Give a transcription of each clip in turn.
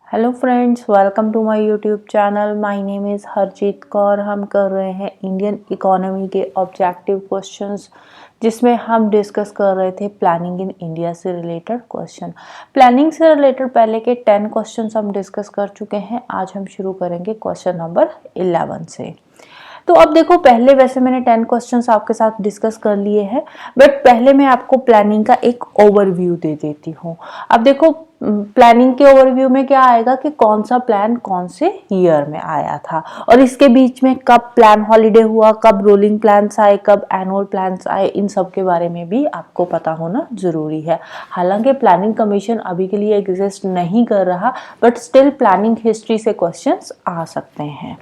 Hello friends, welcome to my YouTube channel. My name is Harjeet Kaur. हम कर रहे हैं इंडियन इकोनॉमी के ऑब्जेक्टिव क्वेश्चंस, जिसमें हम डिस्कस कर रहे थे प्लानिंग इन इंडिया से रिलेटेड क्वेश्चन। प्लानिंग से रिलेटेड पहले के 10 क्वेश्चंस हम डिस्कस कर चुके हैं। आज हम शुरू करेंगे क्वेश्चन नंबर 11 से। तो अब देखो, पहले वैसे मैंने 10 क्वेश्चंस आपके साथ डिस्कस कर लिए हैं, बट पहले मैं आपको प्लानिंग का एक ओवरव्यू दे देती हूँ। अब देखो, प्लानिंग के ओवरव्यू में क्या आएगा कि कौन सा प्लान कौन से ईयर में आया था, और इसके बीच में कब प्लान हॉलिडे हुआ, कब रोलिंग प्लान्स आए, कब एनुअल प्लान्स आए, इन सब के बारे में भी आपको पता होना जरूरी है। हालांकि प्लानिंग कमीशन अभी के लिए एग्जिस्ट नहीं कर रहा, बट स्टिल प्लानिंग हिस्ट्री से क्वेश्चंस आ सकते हैं।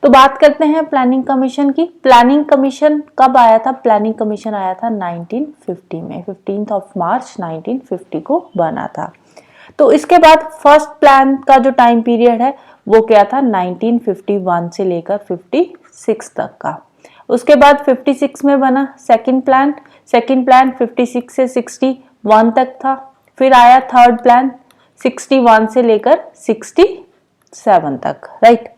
तो बात करते हैं प्लानिंग कमीशन की। प्लानिंग कमीशन कब आया था? प्लानिंग कमीशन आया था 1950 में, 15 मार्च 1950 को बना था। तो इसके बाद फर्स्ट प्लान का जो टाइम पीरियड है वो क्या था? 1951 से लेकर 56 तक का। उसके बाद 56 में बना सेकंड प्लान। सेकंड प्लान 56 से 61 तक था। फिर आया थर्ड प्लान 61 से लेकर 67 तक, राइट।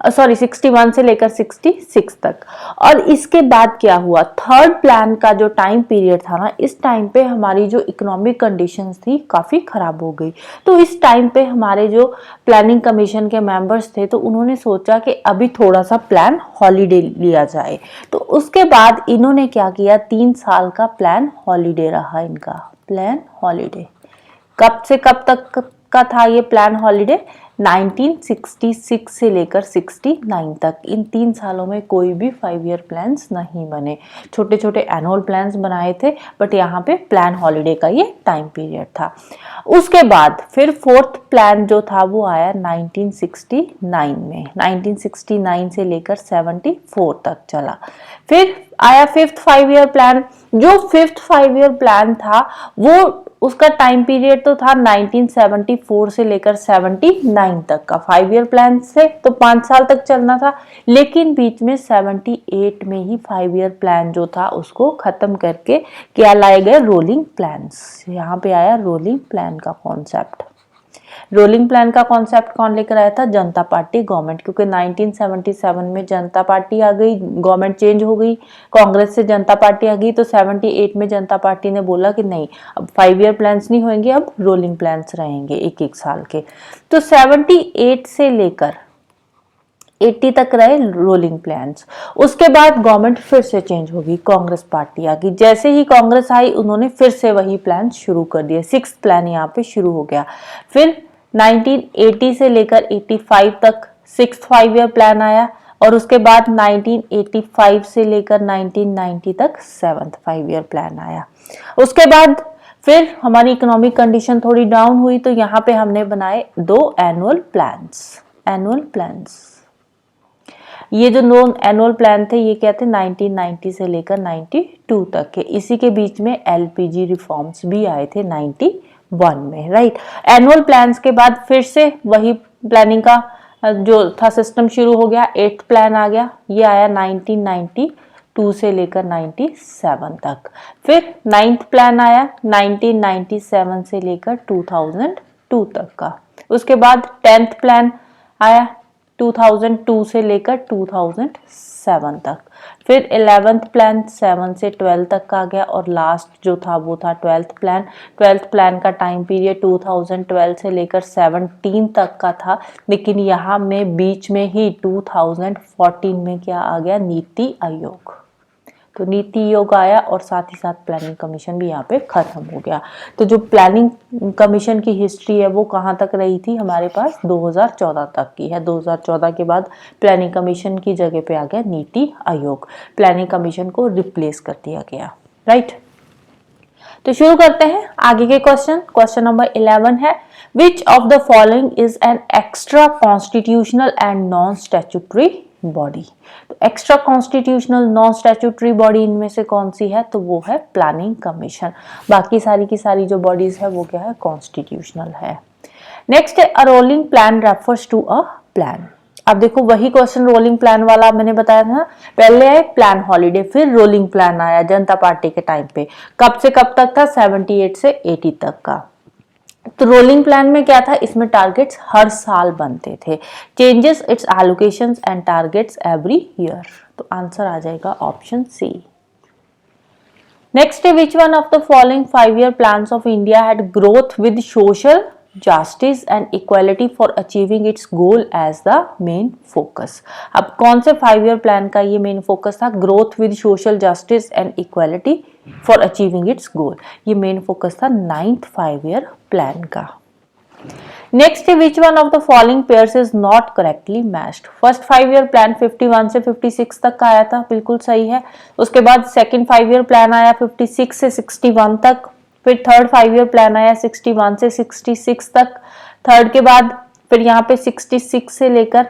सॉरी, 61 से लेकर 66 तक। और इसके बाद क्या हुआ? थर्ड प्लान का जो टाइम पीरियड था ना, इस टाइम पे हमारी जो इकोनॉमिक कंडीशंस थी काफी खराब हो गई। तो इस टाइम पे हमारे जो प्लानिंग कमीशन के मेंबर्स थे, तो उन्होंने सोचा कि अभी थोड़ा सा प्लान हॉलीडे लिया जाए। तो उसके बाद इन्होंने क्या किया? 3 साल का प्लान हॉलीडे रहा इनका। प्लान हॉलीडे कब से कब तक का था ये प्लान हॉलीडे? 1966 से लेकर 69 तक। इन 3 सालों में कोई भी 5 ईयर प्लान्स नहीं बने। छोटे छोटे एनुअल प्लान्स बनाए थे, बट यहाँ पे प्लान हॉलीडे का ये टाइम पीरियड था। उसके बाद फिर फोर्थ प्लान जो था वो आया 1969 में। 1969 से लेकर 74 तक चला। फिर आया फिफ्थ 5 ईयर प्लान। जो फिफ्थ 5 ईयर प्लान था वो, उसका टाइम पीरियड तो था 1974 से लेकर 79 तक का। 5 ईयर प्लान से तो 5 साल तक चलना था, लेकिन बीच में 78 में ही 5 ईयर प्लान जो था उसको खत्म करके क्या लाए गए? Rolling plans. यहाँ पे आया रोलिंग प्लान का कॉन्सेप्ट। रोलिंग प्लान का कॉन्सेप्ट कौन लेकर आया था? जनता पार्टी गवर्नमेंट। क्योंकि 1977 में जनता पार्टी आ गई, गवर्नमेंट चेंज हो गई, कांग्रेस से जनता पार्टी आ गई। तो 78 में जनता पार्टी ने बोला कि नहीं, अब 5 ईयर प्लान्स नहीं होंगे, अब रोलिंग प्लान्स रहेंगे एक एक साल के। तो 78 से लेकर 80 तक रहे रोलिंग प्लान्स। उसके बाद गवर्नमेंट फिर से चेंज होगी, कांग्रेस पार्टी आ गई। जैसे ही कांग्रेस आई, उन्होंने फिर से वही प्लान शुरू कर दिए। 6th प्लान यहाँ पे शुरू हो गया। फिर 1980 से लेकर 85 तक 6th 5 ईयर प्लान आया, और उसके बाद 1985 से लेकर 1990 तक 7th 5 ईयर प्लान आया। उसके बाद फिर हमारी इकोनॉमिक कंडीशन थोड़ी डाउन हुई, तो यहाँ पे हमने बनाए 2 एनुअल प्लान्स। एनुअल प्लान्स, ये जो नॉन एनुअल प्लान थे ये क्या थे? 1990 से लेकर 92 तक के। इसी के बीच में एलपीजी रिफॉर्म्स भी आए थे 91 में, राइट। एनुअल प्लान्स के बाद फिर से वही प्लानिंग का जो था सिस्टम शुरू हो गया। 8th प्लान आ गया, ये आया 1992 से लेकर 97 तक। फिर 9th प्लान आया 1997 से लेकर 2002 तक का। उसके बाद 10th प्लान आया 2002 से लेकर 2007 तक। फिर 11th प्लान 7 से 12 तक का आ गया, और लास्ट जो था वो था 12th प्लान। 12th प्लान का टाइम पीरियड 2012 से लेकर 17 तक का था, लेकिन यहाँ में बीच में ही 2014 में क्या आ गया? नीति आयोग। तो नीति आयोग आया, और साथ ही साथ प्लानिंग कमीशन भी यहाँ पे खत्म हो गया। तो जो प्लानिंग कमीशन की हिस्ट्री है वो कहाँ तक रही थी? हमारे पास 2014 तक की है। 2014 के बाद प्लानिंग कमीशन की जगह पे आ गया नीति आयोग। प्लानिंग कमीशन को रिप्लेस कर दिया गया, राइट। तो शुरू करते हैं आगे के क्वेश्चन। क्वेश्चन नंबर 11 है, which of the following is an extra constitutional and non statutory body? तो extra constitutional non statutory body इनमें से कौन सी है? तो वो है प्लानिंग कमीशन। बाकी सारी की सारी जो बॉडीज है वो क्या है? कॉन्स्टिट्यूशनल है। नेक्स्ट है, a rolling plan refers to a plan. अब देखो, वही क्वेश्चन रोलिंग प्लान वाला मैंने बताया था। पहले है प्लान हॉलीडे, फिर रोलिंग प्लान आया जनता पार्टी के टाइम पे। कब से कब तक था? 78 से 80 तक का। तो रोलिंग प्लान में क्या था, इसमें टारगेट्स हर साल बनते थे। Changes its allocations and targets every year. तो आंसर आ जाएगा option C. Next, which one of the following 5-year plans of India had growth with social justice and equality for achieving its goal as the main focus? अब कौन से 5-year plan का ये main focus था? Growth with social justice and equality for achieving its goal. ये main focus था 9th 5-year plan का। Next, which one of the following pairs is not correctly matched? First 5-year plan 51 से 56 तक का आया था, बिल्कुल सही है। उसके बाद सेकंड 5-year प्लान आया 56 से 61 तक। फिर थर्ड 5-year प्लान आया 61 से 66 तक। थर्ड के बाद फिर यहाँ पे 66 से लेकर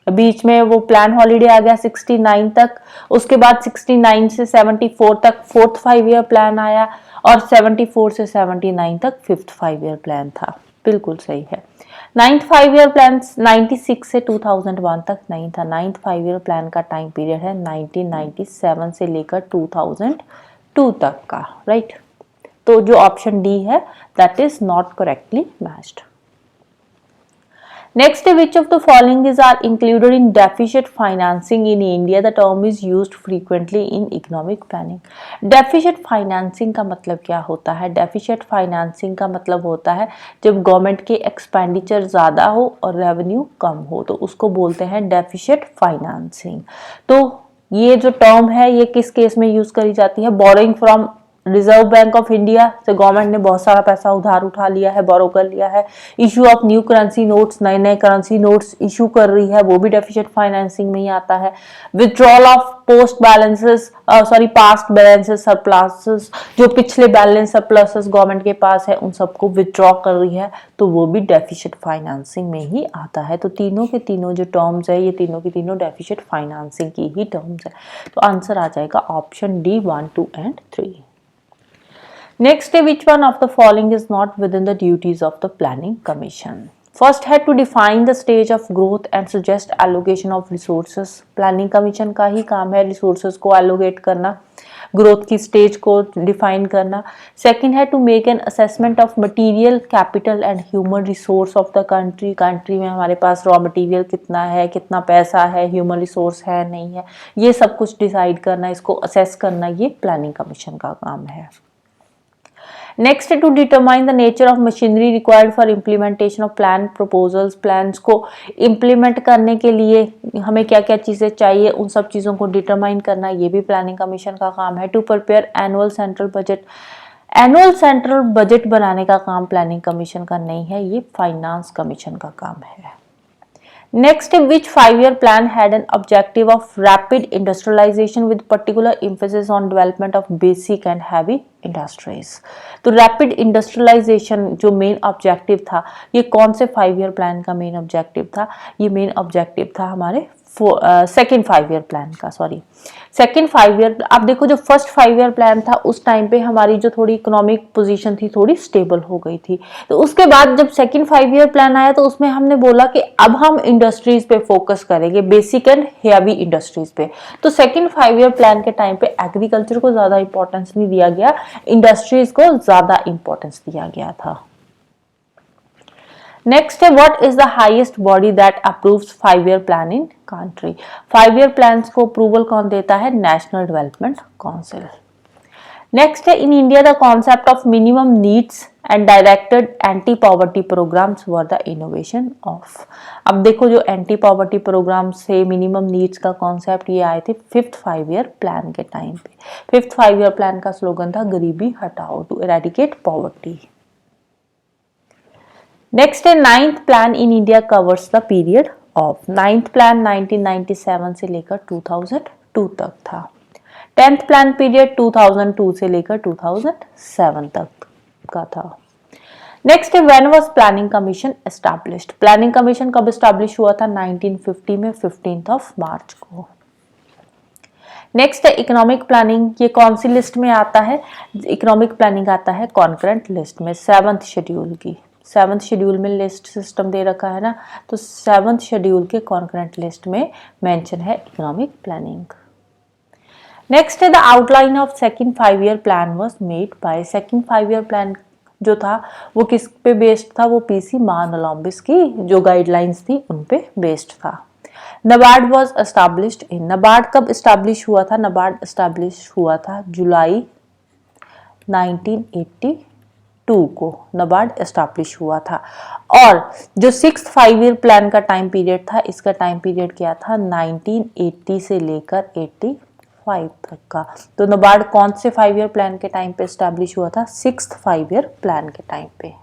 बीच में वो प्लान हॉलीडे आ गया 69 तक। उसके बाद 69 से 74 तक फोर्थ 5-year प्लान आया और 74 से 79 तक फिफ्थ 5-year प्लान था, बिल्कुल सही है। 9th 5-year प्लान 96 से 2001 तक नहीं था। 9th 5-year प्लान का टाइम पीरियड है 1997 से लेकर 2002 तक का, राइट। तो जो ऑप्शन डी है that is not correctly matched. Next, which of the following is are included in deficit financing in India? The term is used frequently in economic planning. Deficit financing का मतलब क्या होता है? Deficit financing का मतलब होता है जब गवर्नमेंट के एक्सपेंडिचर ज़्यादा हो और रेवेन्यू कम हो, तो उसको बोलते हैं डेफिशिट फाइनेंसिंग। तो ये जो टर्म है ये किस केस में यूज करी जाती है? Borrowing from reserve bank of India से गवर्नमेंट ने बहुत सारा पैसा उधार उठा लिया है, बोरो कर लिया है। Issue of new currency notes, नए नए करेंसी नोट्स इशू कर रही है, वो भी डेफिशिट फाइनेंसिंग में ही आता है। Withdrawal of post balances past balances surpluses, जो पिछले बैलेंस सरप्लसेस गवर्नमेंट के पास है उन सबको विथड्रॉ कर रही है, तो वो भी डेफिशिट फाइनेंसिंग में ही आता है। तो तीनों के तीनों जो टर्म्स है ये तीनों की तीनों डेफिशिट फाइनेंसिंग की ही टर्म्स है। तो आंसर आ जाएगा option D 1, 2 and 3। Next, which one of the following is not within the duties of the Planning Commission? First है to define the stage of growth and suggest allocation of resources. Planning Commission का ही काम है resources को allocate करना, growth की stage को define करना। Second है to make an assessment of material capital and human resource of the country. Country में हमारे पास रॉ मटेरियल कितना है, कितना पैसा है, ह्यूमन रिसोर्स है नहीं है, ये सब कुछ डिसाइड करना, इसको असेस करना, ये प्लानिंग कमीशन का काम है। Next to determine the nature of machinery required for implementation of plan proposals. Plans को इम्प्लीमेंट करने के लिए हमें क्या क्या चीज़ें चाहिए, उन सब चीज़ों को डिटरमाइन करना, ये भी प्लानिंग कमीशन का काम है। To prepare annual central budget. Annual central budget बनाने का काम प्लानिंग कमीशन का नहीं है, ये फाइनेंस कमीशन का काम है। Next, which 5-year plan had an objective of rapid industrialization with particular emphasis on development of basic and heavy industries? तो रैपिड इंडस्ट्रियलाइजेशन जो मेन ऑब्जेक्टिव था, ये कौन से 5-year प्लान का मेन ऑब्जेक्टिव था? ये मेन ऑब्जेक्टिव था हमारे सेकेंड 5-year प्लान का, सेकेंड 5-year। आप देखो जो फर्स्ट 5-year प्लान था उस टाइम पे हमारी जो थोड़ी इकोनॉमिक पोजीशन थी थोड़ी स्टेबल हो गई थी। तो उसके बाद जब सेकेंड 5-year प्लान आया तो उसमें हमने बोला कि अब हम इंडस्ट्रीज पे फोकस करेंगे, बेसिक एंड हेवी इंडस्ट्रीज पे। तो सेकेंड 5-year प्लान के टाइम पे एग्रीकल्चर को ज्यादा इंपॉर्टेंस नहीं दिया गया, इंडस्ट्रीज को ज्यादा इंपॉर्टेंस दिया गया था। नेक्स्ट है what is the highest body that approves 5-year plan in country? 5-year plans को अप्रूवल कौन देता है? National development council. नेक्स्ट है in India the concept of minimum needs and directed anti poverty programmes were the innovation of. अब देखो जो anti poverty programme से minimum needs का कॉन्सेप्ट ये आए थे फिफ्थ 5-year प्लान के टाइम पे। फिफ्थ 5-year प्लान का स्लोगन था गरीबी हटाओ, टू इरेडिकेट पॉवर्टी। नेक्स्ट है 9th plan in India covers the period of. 9th plan 1997 से लेकर 2002 तक था। 10th प्लान पीरियड 2002 से लेकर 2007 तक का था। नेक्स्ट है when was planning commission established? Planning commission कब एस्टैब्लिश हुआ था? 1950 में 15 मार्च को। नेक्स्ट है इकोनॉमिक प्लानिंग, ये कौन सी लिस्ट में आता है? इकोनॉमिक प्लानिंग आता है कॉन्करेंट लिस्ट में, 7th शेड्यूल की। 7th शेड्यूल में लिस्ट सिस्टम दे रखा है ना, तो 7th शेड्यूल के कॉन्करेंट लिस्ट में मेंशन है इकोनॉमिक प्लानिंग। नेक्स्ट है the outline of second 5-year plan was made by. Second 5-year plan जो था वो किस पे बेस्ड था, वो पीसी मानोलम्बिस की जो गाइडलाइंस थी उन पे बेस्ड था। नबार्ड वॉज एस्टाब्लिश्ड इन, नबार्ड कब एस्टाब्लिश हुआ था? नबार्ड एस्टाब्लिश हुआ था जुलाई 1982 को नबार्ड एस्टाब्लिश हुआ था। और जो 6th 5 ईयर प्लान का टाइम पीरियड था, इसका टाइम पीरियड क्या था? 1980 से लेकर 85 तक का। तो नबार्ड कौन से 5 ईयर प्लान के टाइम पे एस्टैब्लिश हुआ था? 6th 5 ईयर प्लान के टाइम पे।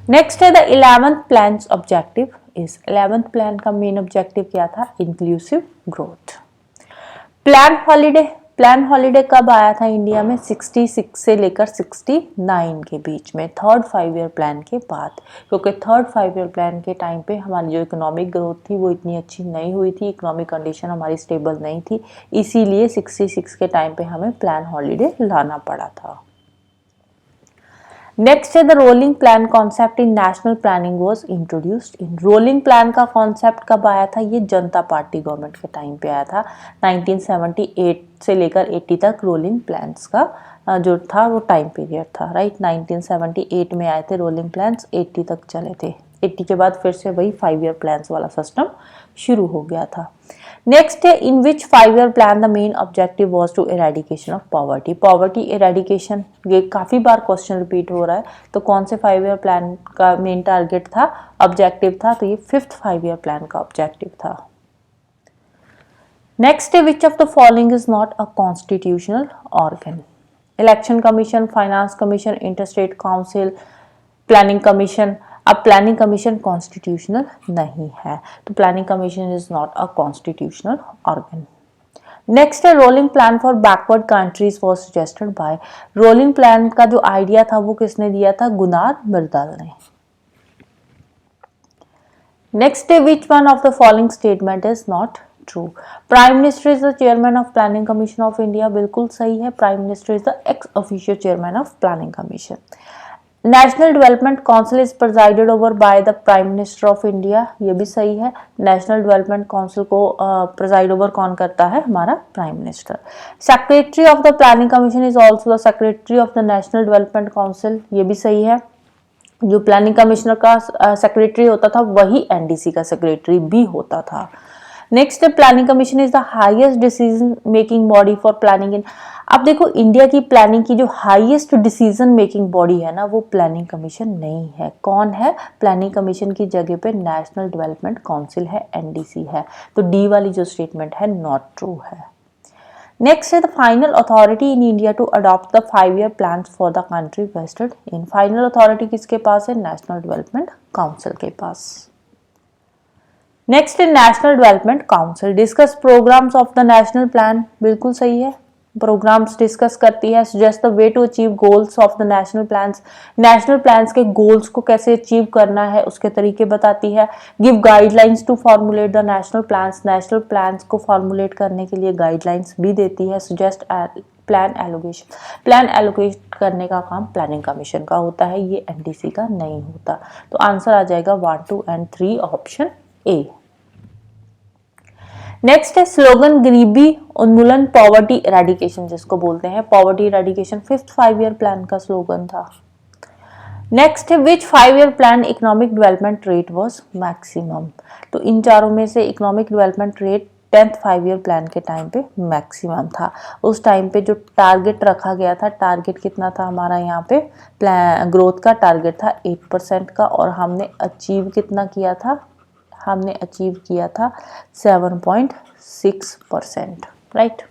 नेक्स्ट है the 11th plan objective is, 11th plan का मेन ऑब्जेक्टिव क्या था? Inclusive growth. प्लान हॉलीडे कब आया था इंडिया में? 66 से लेकर 69 के बीच में, 3rd 5 ईयर प्लान के बाद, क्योंकि 3rd 5 ईयर प्लान के टाइम पे हमारी जो इकोनॉमिक ग्रोथ थी वो इतनी अच्छी नहीं हुई थी, इकोनॉमिक कंडीशन हमारी स्टेबल नहीं थी, इसीलिए 66 के टाइम पे हमें प्लान हॉलीडे लाना पड़ा था। नेक्स्ट है the rolling plan concept in national planning was introduced in, rolling plan का कॉन्सेप्ट कब आया था? ये जनता पार्टी गवर्नमेंट के टाइम पे आया था। 1978 से लेकर 80 तक रोलिंग प्लान्स का जो था वो टाइम पीरियड था, राइट। 1978 में आए थे रोलिंग प्लान्स, 80 तक चले थे। 80 के बाद फिर से वही 5 ईयर प्लान्स वाला सिस्टम शुरू हो गया था। नेक्स्ट है in which 5 year plan the main objective was to eradication of poverty, poverty eradication, ये काफ़ी बार क्वेश्चन रिपीट हो रहा है, तो कौन से 5 ईयर प्लान का मेन टारगेट था, ऑब्जेक्टिव था? तो ये 5th 5 ईयर प्लान का ऑब्जेक्टिव था। नेक्स्ट है which of the following is not a constitutional organ, election commission, finance commission, interstate council, planning commission. अब प्लानिंग कमीशन कॉन्स्टिट्यूशनल नहीं है, तो planning commission is not a constitutional organ. Next है rolling plan for backward countries was suggested by, rolling plan का जो idea था वो किसने दिया था? गुनार मिर्दल ने। नेक्स्ट है which one of the following statement is not true, prime minister is the chairman of planning commission of India, बिल्कुल सही है, prime minister is the ex official chairman of planning commission. National development council is presided over by the prime minister of India, ये भी सही है, national development council को preside over कौन करता है? हमारा prime minister. Secretary of the planning commission is also the secretary of the national development council, ये भी सही है, जो प्लानिंग कमिश्नर का सेक्रेटरी होता था वही एनडीसी का सेक्रेटरी भी होता था। नेक्स्ट है planning commission is the highest decision making body for planning in, अब देखो इंडिया की प्लानिंग की जो हाईएस्ट डिसीजन मेकिंग बॉडी है ना वो प्लानिंग कमीशन नहीं है, कौन है? प्लानिंग कमीशन की जगह पे नेशनल डेवलपमेंट काउंसिल है, एनडीसी है, तो डी वाली जो स्टेटमेंट है नॉट ट्रू है। नेक्स्ट है the final authority in India to adopt the 5 year plan for the country vested in, final authority किसके पास है? नेशनल डेवलपमेंट काउंसिल के पास। नेक्स्ट है national development council discuss programmes of the national plan, बिल्कुल सही है, प्रोग्राम्स डिस्कस करती है, suggest the way to achieve goals of the national plans, national plans के गोल्स को कैसे अचीव करना है उसके तरीके बताती है, give guidelines to formulate the national plans, national plans को फॉर्मुलेट करने के लिए गाइडलाइंस भी देती है, suggest plan allocation, plan allocate करने का काम प्लानिंग कमीशन का होता है, ये एनडीसी का नहीं होता, तो आंसर आ जाएगा 1, 2 and 3 ऑप्शन ए। नेक्स्ट है स्लोगन गरीबी उन्मूलन, पॉवर्टी इरेडिकेशन जिसको बोलते हैं, poverty eradication 5th 5 year plan का स्लोगन था। नेक्स्ट है विच 5 year plan economic development rate was maximum, तो इन चारों में से economic development rate 10th 5 year plan के टाइम पे मैक्सिमम था। उस टाइम पे जो टारगेट रखा गया था, टारगेट कितना था हमारा यहाँ पे? ग्रोथ का टारगेट था 8% का, और हमने अचीव कितना किया था? हमने अचीव किया था 7.6%, right.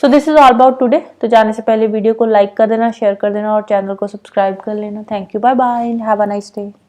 So this is all about today. तो जाने से पहले वीडियो को लाइक कर देना, शेयर कर देना और चैनल को सब्सक्राइब कर लेना। Thank you, bye bye, have a nice day.